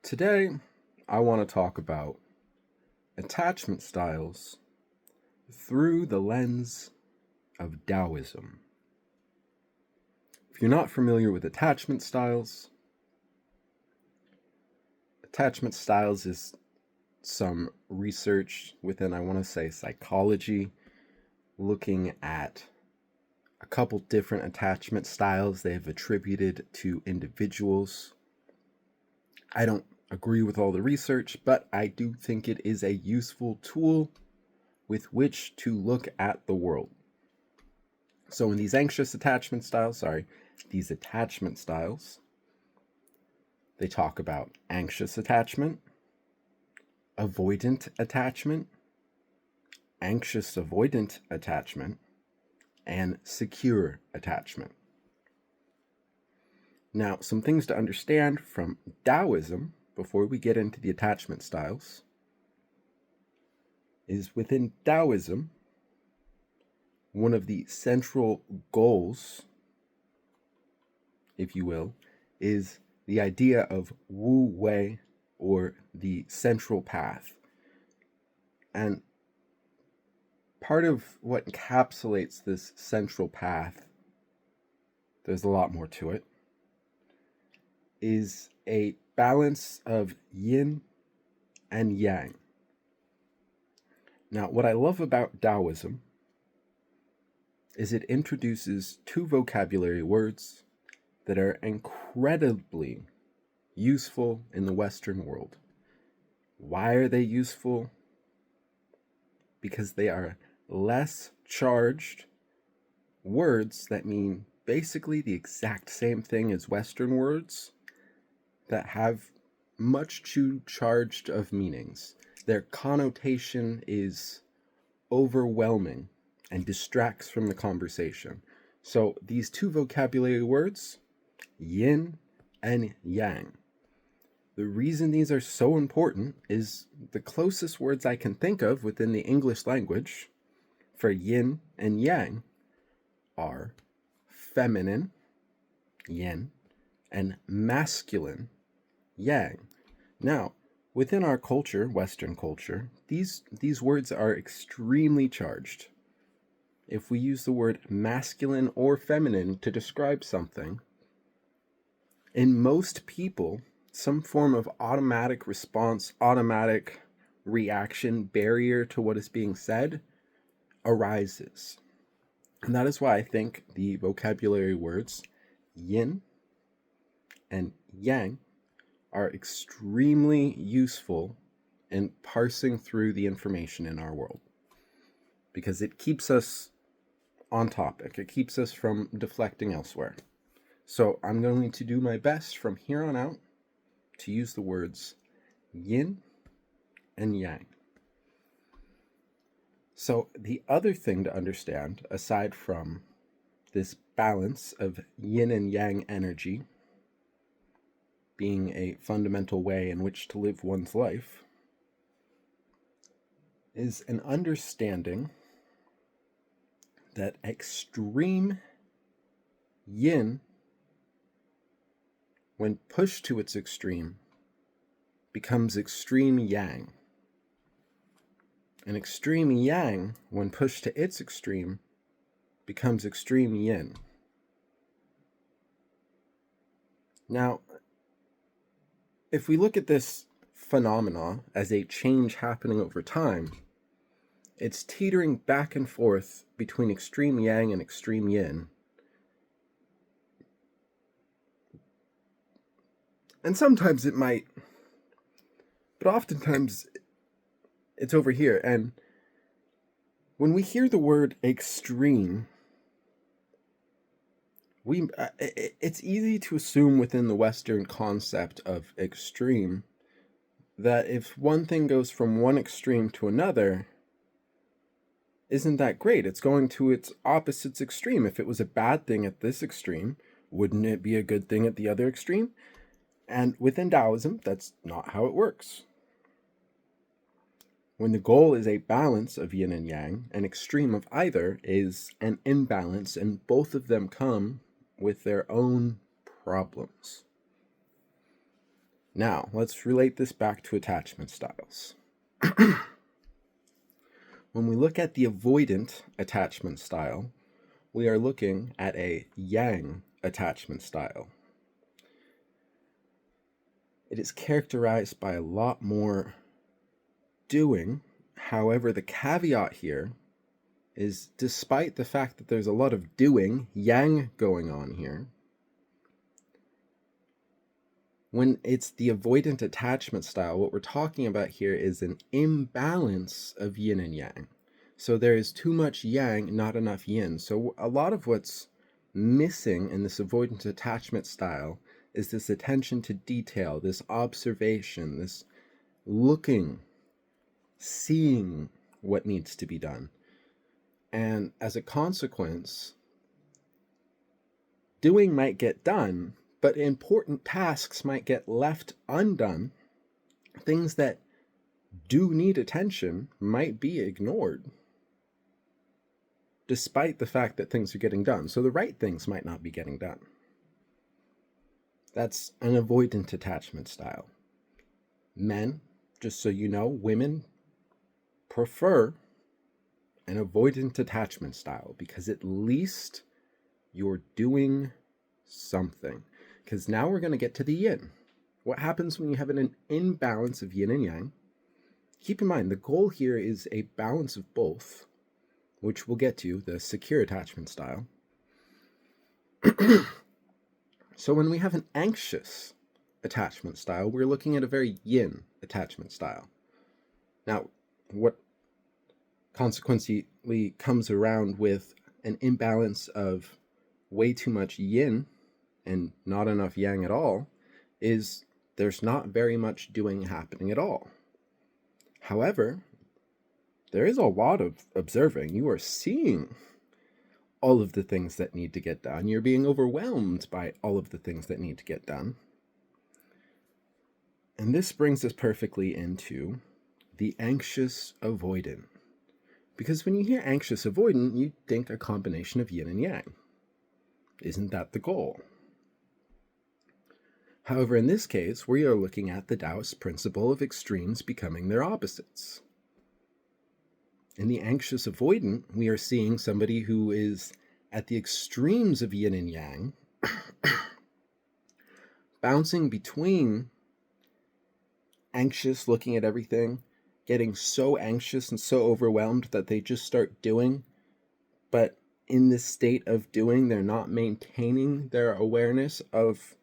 Today, I want to talk about attachment styles through the lens of Taoism. If you're not familiar with attachment styles is some research within, I want to say, psychology, looking at a couple different attachment styles they have attributed to individuals. I don't agree with all the research, but I do think it is a useful tool with which to look at the world. So in these attachment styles, they talk about anxious attachment, avoidant attachment, anxious avoidant attachment, and secure attachment. Now, some things to understand from Taoism before we get into the attachment styles is within Taoism, one of the central goals, if you will, is the idea of Wu Wei, or the central path. And part of what encapsulates this central path, there's a lot more to it, is a balance of yin and yang. Now, what I love about Taoism is it introduces two vocabulary words that are incredibly useful in the Western world. Why are they useful? Because they are less charged words that mean basically the exact same thing as Western words that have much too charged of meanings. Their connotation is overwhelming and distracts from the conversation. So these two vocabulary words, yin and yang. The reason these are so important is the closest words I can think of within the English language for yin and yang are feminine, yin, and masculine, yang. Now, within our culture, Western culture, these words are extremely charged. If we use the word masculine or feminine to describe something, in most people, some form of automatic response, automatic reaction, barrier to what is being said arises. And that is why I think the vocabulary words yin and yang are extremely useful in parsing through the information in our world, because it keeps us on topic. It keeps us from deflecting elsewhere. So I'm going to do my best from here on out to use the words yin and yang. So the other thing to understand, aside from this balance of yin and yang energy being a fundamental way in which to live one's life, is an understanding that extreme yin, when pushed to its extreme, becomes extreme yang. And extreme yang, when pushed to its extreme, becomes extreme yin. Now, if we look at this phenomena as a change happening over time, it's teetering back and forth between extreme yang and extreme yin. And sometimes it might, but oftentimes it's over here. And when we hear the word extreme, it's easy to assume within the Western concept of extreme that if one thing goes from one extreme to another, isn't that great? It's going to its opposite's extreme. If it was a bad thing at this extreme, wouldn't it be a good thing at the other extreme? And within Taoism, that's not how it works. When the goal is a balance of yin and yang, an extreme of either is an imbalance, and both of them come with their own problems. Now, let's relate this back to attachment styles. When we look at the avoidant attachment style, we are looking at a yang attachment style. It is characterized by a lot more doing. However, the caveat here is, despite the fact that there's a lot of doing, yang going on here, when it's the avoidant attachment style, what we're talking about here is an imbalance of yin and yang. So there is too much yang, not enough yin. So a lot of what's missing in this avoidant attachment style is this attention to detail, this observation, this looking, seeing what needs to be done. And as a consequence, doing might get done, but important tasks might get left undone. Things that do need attention might be ignored, despite the fact that things are getting done. So the right things might not be getting done. That's an avoidant attachment style. Men, just so you know, women prefer an avoidant attachment style because at least you're doing something. Because now we're going to get to the yin. What happens when you have an imbalance of yin and yang? Keep in mind, the goal here is a balance of both, which we'll get to, the secure attachment style. So when we have an anxious attachment style, we're looking at a very yin attachment style. Now, what consequently comes around with an imbalance of way too much yin and not enough yang at all is there's not very much doing happening at all. However, there is a lot of observing. You are seeing all of the things that need to get done. You're being overwhelmed by all of the things that need to get done. And this brings us perfectly into the anxious avoidant. Because when you hear anxious avoidant, you think a combination of yin and yang. Isn't that the goal? However, in this case, we are looking at the Taoist principle of extremes becoming their opposites. In the anxious avoidant, we are seeing somebody who is at the extremes of yin and yang, bouncing between anxious, looking at everything, getting so anxious and so overwhelmed that they just start doing, but in this state of doing, they're not maintaining their awareness of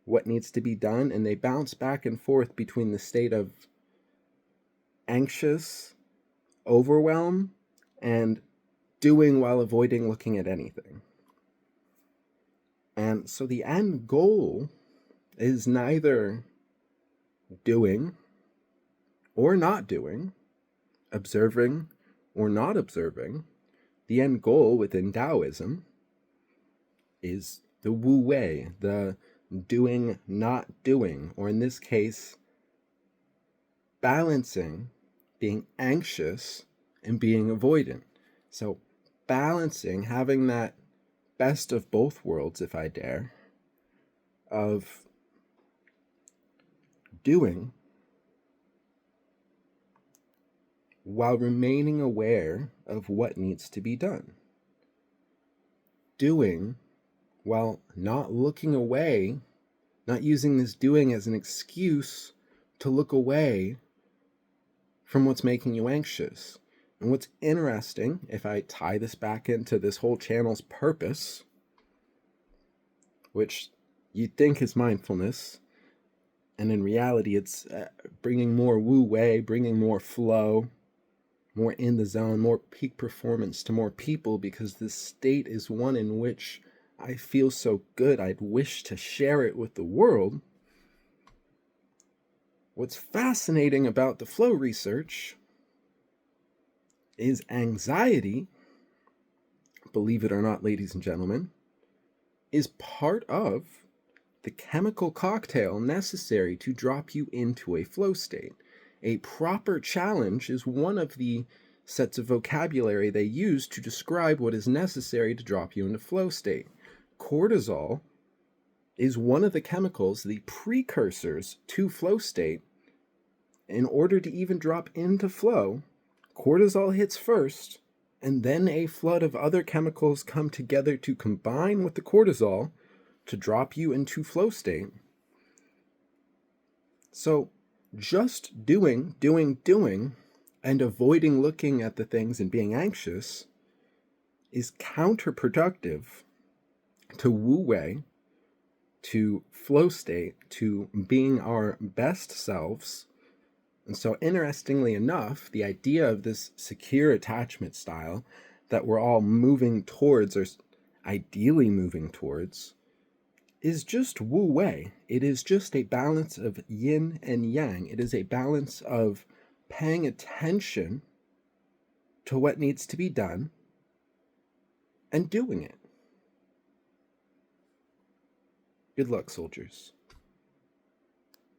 what needs to be done, and they bounce back and forth between the state of anxious, overwhelm, and doing while avoiding looking at anything. And so the end goal is neither doing or not doing, observing or not observing. The end goal within Taoism is the Wu Wei, the doing, not doing, or in this case, balancing being anxious and being avoidant. So balancing, having that best of both worlds, if I dare, of doing while remaining aware of what needs to be done. Doing while not looking away, not using this doing as an excuse to look away from what's making you anxious. And what's interesting, if I tie this back into this whole channel's purpose, which you'd think is mindfulness, and in reality it's bringing more Wu Wei, bringing more flow, more in the zone, more peak performance to more people, because this state is one in which I feel so good, I'd wish to share it with the world. What's fascinating about the flow research is anxiety, believe it or not, ladies and gentlemen, is part of the chemical cocktail necessary to drop you into a flow state. A proper challenge is one of the sets of vocabulary they use to describe what is necessary to drop you into flow state. Cortisol is one of the chemicals, the precursors to flow state. In order to even drop into flow, cortisol hits first, and then a flood of other chemicals come together to combine with the cortisol to drop you into flow state. So just doing, and avoiding looking at the things and being anxious is counterproductive to Wu Wei, to flow state, to being our best selves. And so, interestingly enough, the idea of this secure attachment style that we're all moving towards, or ideally moving towards, is just Wu Wei. It is just a balance of yin and yang. It is a balance of paying attention to what needs to be done and doing it. Good luck, soldiers.